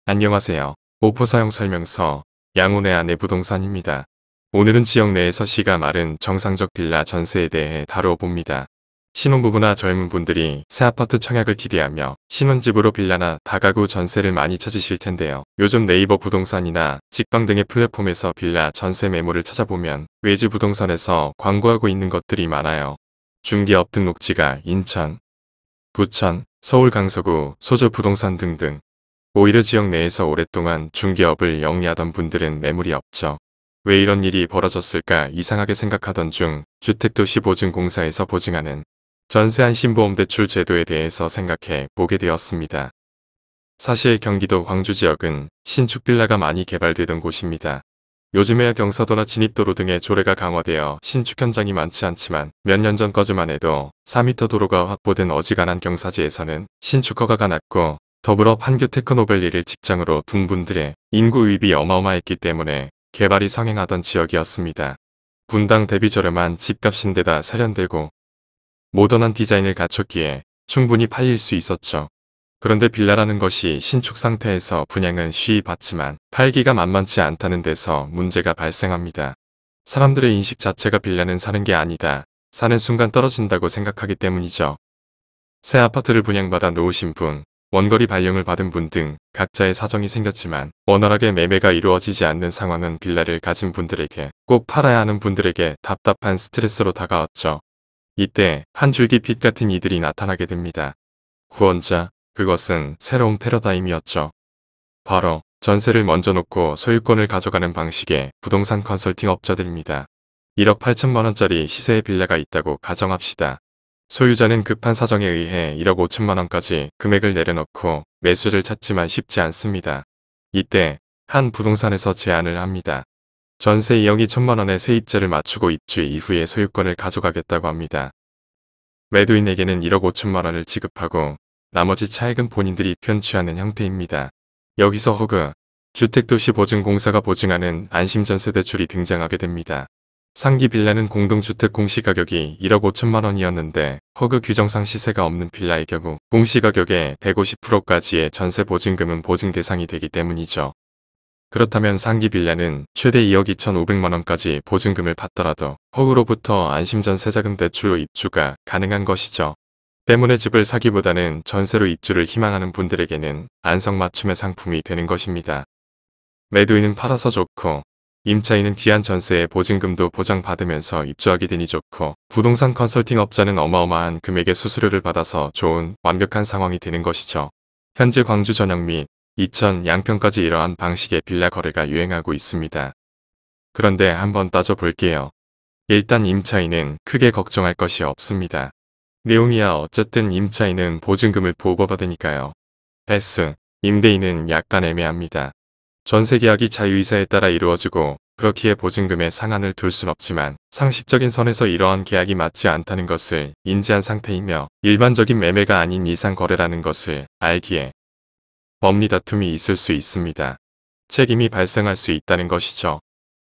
안녕하세요. 오포 사용 설명서 양운의 아내 부동산입니다. 오늘은 지역 내에서 씨가 마른 정상적 빌라 전세에 대해 다루어 봅니다. 신혼부부나 젊은 분들이 새 아파트 청약을 기대하며 신혼집으로 빌라나 다가구 전세를 많이 찾으실 텐데요. 요즘 네이버 부동산이나 직방 등의 플랫폼에서 빌라 전세 매물을 찾아보면 외주 부동산에서 광고하고 있는 것들이 많아요. 중개업 등록지가 인천, 부천, 서울 강서구, 소재 부동산 등등. 오히려 지역 내에서 오랫동안 중개업을 영위하던 분들은 매물이 없죠. 왜 이런 일이 벌어졌을까 이상하게 생각하던 중 주택도시보증공사에서 보증하는 전세안심보험대출 제도에 대해서 생각해 보게 되었습니다. 사실 경기도 광주 지역은 신축 빌라가 많이 개발되던 곳입니다. 요즘에야 경사도나 진입도로 등의 조례가 강화되어 신축 현장이 많지 않지만 몇 년 전까지만 해도 4m 도로가 확보된 어지간한 경사지에서는 신축 허가가 낮고 더불어 판교 테크노밸리를 직장으로 둔 분들의 인구 유입이 어마어마했기 때문에 개발이 성행하던 지역이었습니다. 분당 대비 저렴한 집값인데다 세련되고 모던한 디자인을 갖췄기에 충분히 팔릴 수 있었죠. 그런데 빌라라는 것이 신축 상태에서 분양은 쉬이 받지만 팔기가 만만치 않다는 데서 문제가 발생합니다. 사람들의 인식 자체가 빌라는 사는 게 아니다. 사는 순간 떨어진다고 생각하기 때문이죠. 새 아파트를 분양받아 놓으신 분, 원거리 발령을 받은 분 등 각자의 사정이 생겼지만 원활하게 매매가 이루어지지 않는 상황은 빌라를 가진 분들에게 꼭 팔아야 하는 분들에게 답답한 스트레스로 다가왔죠. 이때 한 줄기 빛 같은 이들이 나타나게 됩니다. 구원자, 그것은 새로운 패러다임이었죠. 바로 전세를 먼저 놓고 소유권을 가져가는 방식의 부동산 컨설팅 업자들입니다. 1억 8천만 원짜리 시세의 빌라가 있다고 가정합시다. 소유자는 급한 사정에 의해 1억 5천만 원까지 금액을 내려놓고 매수를 찾지만 쉽지 않습니다. 이때 한 부동산에서 제안을 합니다. 전세 2억 2천만 원의 세입자를 맞추고 입주 이후에 소유권을 가져가겠다고 합니다. 매도인에게는 1억 5천만 원을 지급하고 나머지 차액은 본인들이 편취하는 형태입니다. 여기서 허그, 주택도시보증공사가 보증하는 안심전세대출이 등장하게 됩니다. 상기 빌라는 공동주택 공시가격이 1억 5천만 원이었는데 허그 규정상 시세가 없는 빌라의 경우 공시가격의 150%까지의 전세 보증금은 보증 대상이 되기 때문이죠. 그렇다면 상기 빌라는 최대 2억 2천5백만 원까지 보증금을 받더라도 허그로부터 안심전세자금 대출로 입주가 가능한 것이죠. 때문에 집을 사기보다는 전세로 입주를 희망하는 분들에게는 안성맞춤의 상품이 되는 것입니다. 매도인은 팔아서 좋고 임차인은 귀한 전세에 보증금도 보장받으면서 입주하게 되니 좋고 부동산 컨설팅 업자는 어마어마한 금액의 수수료를 받아서 좋은 완벽한 상황이 되는 것이죠. 현재 광주 전역 및 이천 양평까지 이러한 방식의 빌라 거래가 유행하고 있습니다. 그런데 한번 따져볼게요. 일단 임차인은 크게 걱정할 것이 없습니다. 내용이야 어쨌든 임차인은 보증금을 보고받으니까요. 패스, 임대인은 약간 애매합니다. 전세계약이 자유이사에 따라 이루어지고 그렇기에 보증금에 상한을 둘 순 없지만 상식적인 선에서 이러한 계약이 맞지 않다는 것을 인지한 상태이며 일반적인 매매가 아닌 이상 거래라는 것을 알기에 법리 다툼이 있을 수 있습니다. 책임이 발생할 수 있다는 것이죠.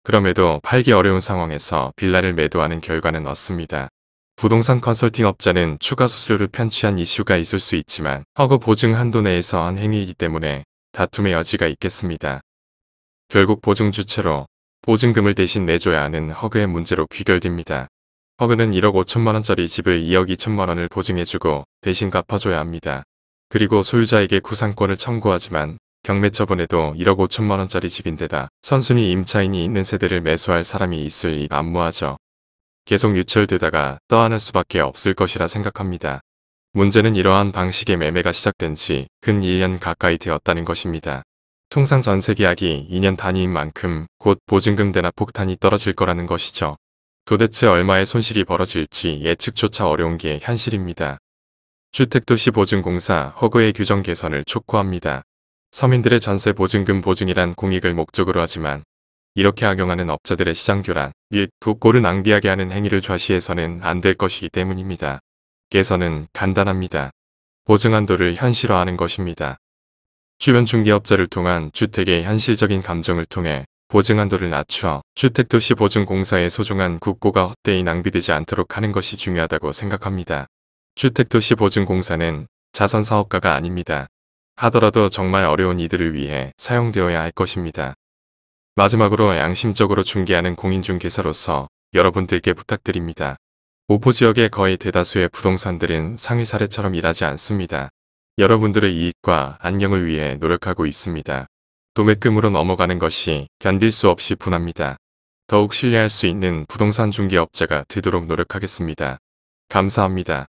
그럼에도 팔기 어려운 상황에서 빌라를 매도하는 결과는 없습니다. 부동산 컨설팅 업자는 추가 수수료를 편취한 이슈가 있을 수 있지만 허그 보증 한도 내에서 한 행위이기 때문에 다툼의 여지가 있겠습니다. 결국 보증 주체로 보증금을 대신 내줘야 하는 허그의 문제로 귀결됩니다. 허그는 1억 5천만 원짜리 집을 2억 2천만 원을 보증해주고 대신 갚아줘야 합니다. 그리고 소유자에게 구상권을 청구하지만 경매 처분에도 1억 5천만 원짜리 집인데다 선순위 임차인이 있는 세대를 매수할 사람이 있을 리 만무하죠. 계속 유출되다가 떠안을 수밖에 없을 것이라 생각합니다. 문제는 이러한 방식의 매매가 시작된 지 근 1년 가까이 되었다는 것입니다. 통상 전세계약이 2년 단위인 만큼 곧 보증금 대납 폭탄이 떨어질 거라는 것이죠. 도대체 얼마의 손실이 벌어질지 예측조차 어려운 게 현실입니다. 주택도시보증공사 허그의 규정 개선을 촉구합니다. 서민들의 전세 보증금 보증이란 공익을 목적으로 하지만 이렇게 악용하는 업자들의 시장 교란 및 국고를 낭비하게 하는 행위를 좌시해서는 안 될 것이기 때문입니다. 개선은 간단합니다. 보증한도를 현실화하는 것입니다. 주변 중개업자를 통한 주택의 현실적인 감정을 통해 보증한도를 낮춰 주택도시보증공사의 소중한 국고가 헛되이 낭비되지 않도록 하는 것이 중요하다고 생각합니다. 주택도시보증공사는 자선사업가가 아닙니다. 하더라도 정말 어려운 이들을 위해 사용되어야 할 것입니다. 마지막으로 양심적으로 중개하는 공인중개사로서 여러분들께 부탁드립니다. 오포지역의 거의 대다수의 부동산들은 상위 사례처럼 일하지 않습니다. 여러분들의 이익과 안녕을 위해 노력하고 있습니다. 도매금으로 넘어가는 것이 견딜 수 없이 분합니다. 더욱 신뢰할 수 있는 부동산 중개업자가 되도록 노력하겠습니다. 감사합니다.